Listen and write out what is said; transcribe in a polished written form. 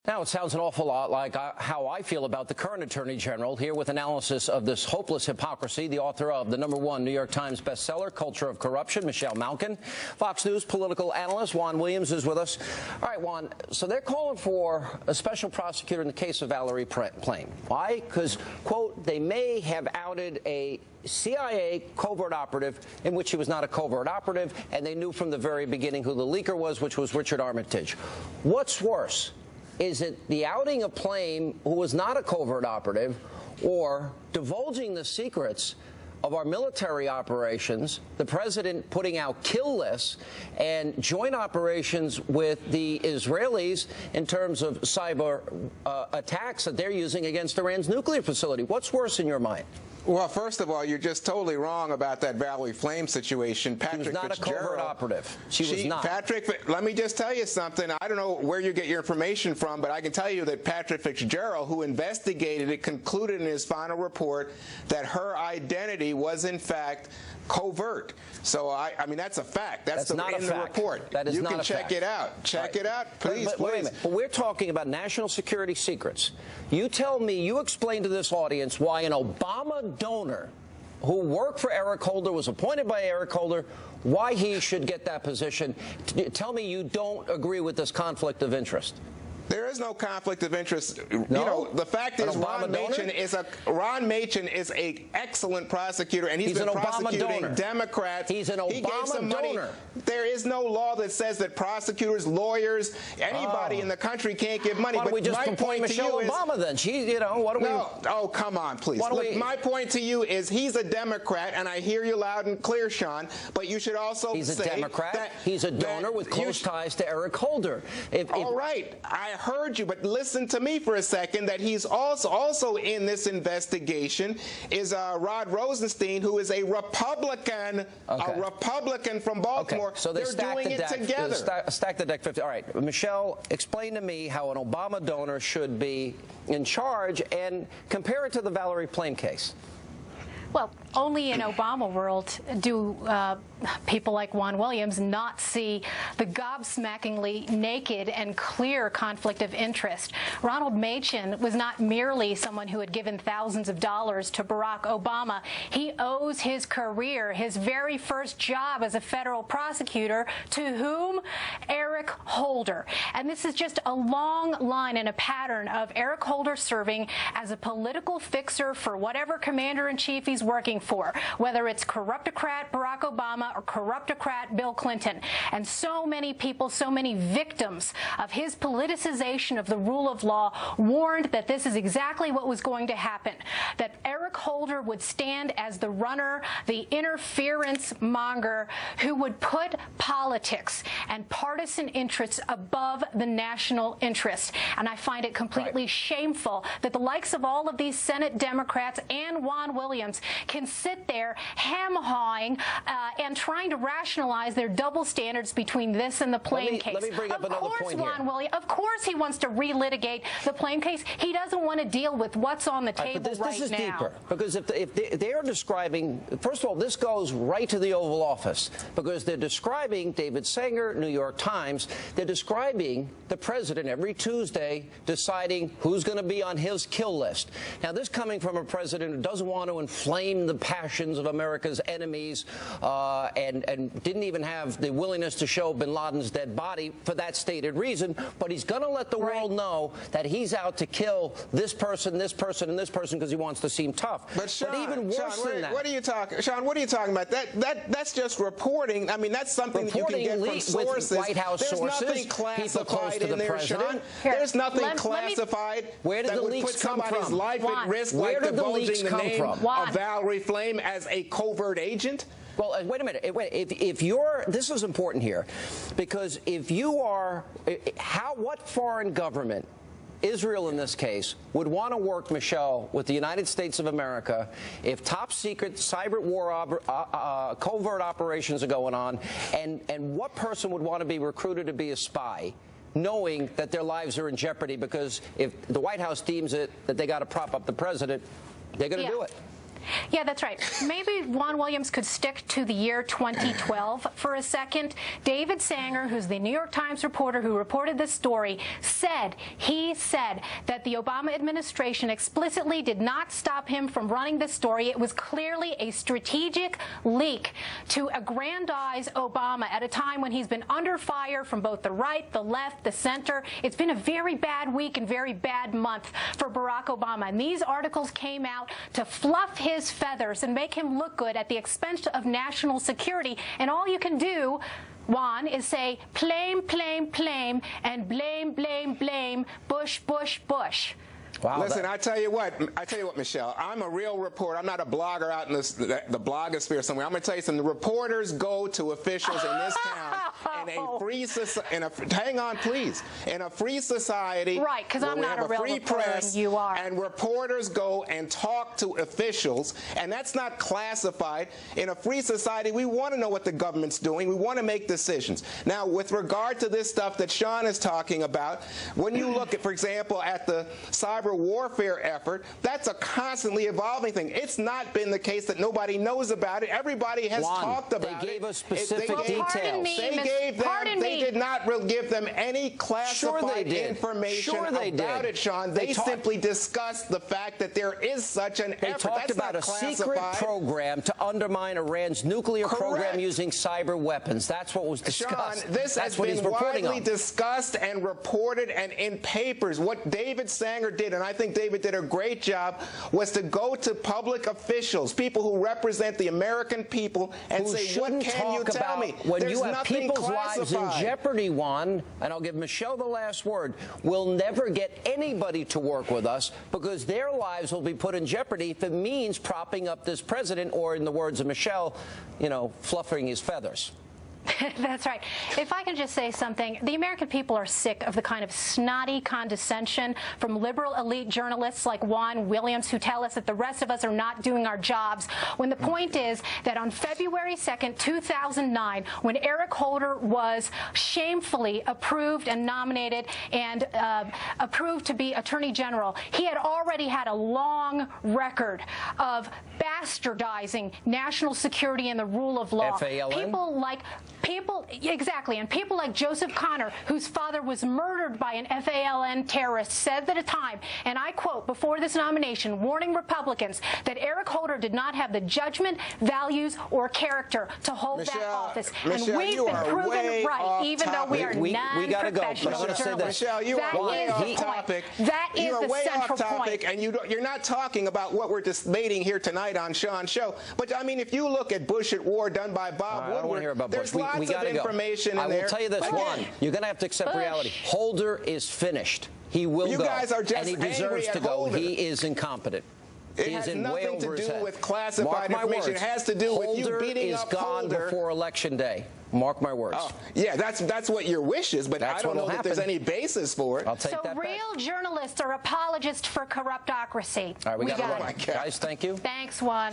Now it sounds an awful lot like how I feel about the current Attorney General. Here with analysis of this hopeless hypocrisy, the author of the #1 New York Times bestseller, Culture of Corruption, Michell Malkin. Fox News political analyst Juan Williams is with us. All right, Juan, so they're calling for a special prosecutor in the case of Valerie Plame. Why? Because, quote, they may have outed a CIA covert operative in which he was not a covert operative, and they knew from the very beginning who the leaker was, which was Richard Armitage. What's worse? Is it the outing of Plame, who was not a covert operative, or divulging the secrets of our military operations, the president putting out kill lists and joint operations with the Israelis in terms of cyber attacks that they're using against Iran's nuclear facility? What's worse in your mind? Well, first of all, you're just totally wrong about that Valerie Plame situation. She was not a covert operative. She was not. Patrick, let me just tell you something. I don't know where you get your information from, but I can tell you that Patrick Fitzgerald, who investigated it, concluded in his final report that her identity was, in fact, covert. So, I mean, that's a fact. That's not in the report. That is you not can a check fact. it out. Check it out, please, but wait a please. minute. But we're talking about national security secrets. You tell me, you explain to this audience why an Obama donor who worked for Eric Holder, was appointed by Eric Holder, why he should get that position. Tell me you don't agree with this conflict of interest. There is no conflict of interest. No? You know, the fact is Ron Machen is an excellent prosecutor, and he's been an prosecuting Democrats. He's an Obama donor. There is no law that says that prosecutors, lawyers, anybody in the country can't give money. Why don't we just appoint Michelle Obama then? She, you know, what do we? Oh, come on, please. Look, my point to you is he's a Democrat, and I hear you loud and clear, Sean. But you should also say he's a Democrat. That, he's a donor with close ties to Eric Holder. All right, I heard you, but listen to me for a second. That he's also in this investigation is Rod Rosenstein, who is a Republican, from Baltimore. Okay. So they're doing it together. Stack the deck 50. All right, Michelle, explain to me how an Obama donor should be in charge, and compare it to the Valerie Plame case. Well, only in Obama world do people like Juan Williams not see the gobsmackingly naked and clear conflict of interest. Ronald Machen was not merely someone who had given thousands of dollars to Barack Obama. He owes his career, his very first job as a federal prosecutor, to whom? Eric Holder. And this is just a long line and a pattern of Eric Holder serving as a political fixer for whatever commander-in-chief he's working for, whether it's corruptocrat Barack Obama or corruptocrat Bill Clinton. And so many people, so many victims of his politicization of the rule of law warned that this is exactly what was going to happen, that Eric Holder would stand as the runner, the interference monger who would put politics and partisan interests above the national interest. And I find it completely shameful that the likes of all of these Senate Democrats and Juan Williams can sit there ham-hawing and trying to rationalize their double standards between this and the Plame case. Let me bring up another point here. Of course he wants to relitigate the Plame case. He doesn't want to deal with what's on the table right now. This is deeper, because if they are describing, first of all, this goes right to the Oval Office, because they're describing David Sanger, New York Times, they're describing the president every Tuesday deciding who's going to be on his kill list. Now, this coming from a president who doesn't want to inflame the passions of America's enemies and didn't even have the willingness to show bin Laden's dead body for that stated reason, but he's going to let the world know that he's out to kill this person, and this person because he wants to seem tough. But Sean, even worse than that. What are you talking, Sean? What are you talking about? That's just reporting. I mean, that's something that you can get from sources. With White House sources, nothing classified to in there, president. Sean. There's nothing classified where did that the would leaks put come somebody's from? life at risk, Where like did the divulging leaks the come name from? of Valerie Plame as a covert agent. Well, wait a minute. If you're, this is important here, because if you are, what foreign government, Israel in this case, would want to work, Michelle, with the United States of America if top secret cyber war covert operations are going on, and what person would want to be recruited to be a spy, knowing that their lives are in jeopardy because if the White House deems it that they got to prop up the president, they're going to do it. Yeah, that's right. Maybe Juan Williams could stick to the year 2012 for a second. David Sanger, who's the New York Times reporter who reported this story, said that the Obama administration explicitly did not stop him from running this story. It was clearly a strategic leak to aggrandize Obama at a time when he's been under fire from both the right, the left, the center. It's been a very bad week and very bad month for Barack Obama. And these articles came out to fluff his feathers and make him look good at the expense of national security. And all you can do, Juan, is say blame, blame, blame, and blame, blame, blame, Bush, Bush, Bush. Wow, listen, I tell you what, Michelle, I'm a real reporter. I'm not a blogger out in the blogosphere somewhere. I'm going to tell you something. The reporters go to officials in this town in a free society. Hang on, please. In a free society, right? Because I'm not a real free press, and you are. And reporters go and talk to officials, and that's not classified. In a free society, we want to know what the government's doing. We want to make decisions. Now, with regard to this stuff that Sean is talking about, when you look at, for example, at the cyber warfare effort, that's a constantly evolving thing. It's not been the case that nobody knows about it. Everybody has talked about it. They gave us specific details. They did not give them any classified information about it, Sean. They simply discussed the fact that there is such an effort. They talked about a secret program to undermine Iran's nuclear program using cyber weapons. That's what was discussed. Sean, this has been widely discussed and reported and in papers. What David Sanger did, and I think David did a great job, was to go to public officials, people who represent the American people, and say, what can you tell me? When you have people's lives in jeopardy, Juan, and I'll give Michelle the last word, we'll never get anybody to work with us because their lives will be put in jeopardy if it means propping up this president, or in the words of Michelle, fluffing his feathers. That's right. If I can just say something, the American people are sick of the kind of snotty condescension from liberal elite journalists like Juan Williams, who tell us that the rest of us are not doing our jobs, when the point is that on February 2nd, 2009, when Eric Holder was shamefully approved and nominated and approved to be Attorney General, he had already had a long record of bastardizing national security and the rule of law. Exactly, and people like Joseph Connor, whose father was murdered by an FALN terrorist, said at a time, and I quote, before this nomination, warning Republicans that Eric Holder did not have the judgment, values, or character to hold that office. Michelle, and we've been proven right, even though we are non-professional journalists. Michelle, you are way off topic. That is the central point. And you're not talking about what we're debating here tonight on Sean's show. But, I mean, if you look at Bush at War done by Bob Woodward, there's lots of information in there. I will tell you this, Juan, you're going to have to accept reality. Holder is finished. He will go. You guys are just and he deserves to go. He is incompetent. It has nothing to do with classified information. It has to do with you beating up Holder. Holder is gone before Election Day. Mark my words. Oh, yeah, that's what your wish is, but I don't know that there's any basis for it. I'll take that back. So real journalists are apologists for corruptocracy. All right, we got it. Oh, my God. Guys, thank you. Thanks, Juan.